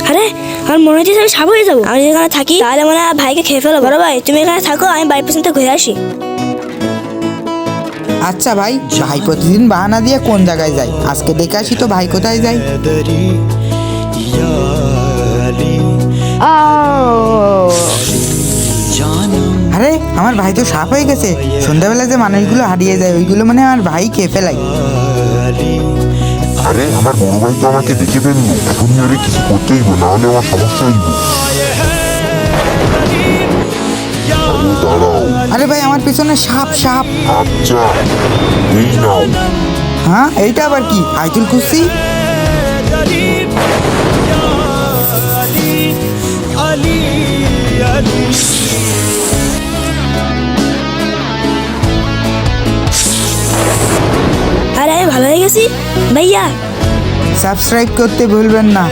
আরে আমার মনে হচ্ছে আমি সাপ হয়ে যাবো। আমি যদি এখানে থাকি তাহলে মনে হয় ভাইকে খেয়ে ফেলো। বড় ভাই তুমি এখানে থাকো, আমি বাড়ির পেছন থেকে ঘুরে আসি। আচ্ছা ভাই, ভাই প্রতিদিন বাহানা দিয়ে কোন জায়গায় যায়, আজকে দেখে আসি তো ভাই কোথায় যায়। আরে আমার ভাই তো সাপ হয়ে গেছে। সন্ধ্যাবেলা যে মানুষগুলো হারিয়ে যায় ওইগুলো মানে আমার ভাই খেয়ে ফেলাই। আরে আমার বড় ভাই তো আমাকে দেখে ফেললো, এখনই আরে কিছু করতে হইব, নাহলে আমার সমস্যা হইব। আরে দাঁড়াও। আরে ভাই আমার পিছনে সাপ সাপ। আচ্ছা এই নাও। হ্যাঁ এইটা আবার কি? আইতুল খুশি। আরে আমি ভালো হয়ে গেছি ভাইয়া। সাবস্ক্রাইব করতে ভুলবেন না।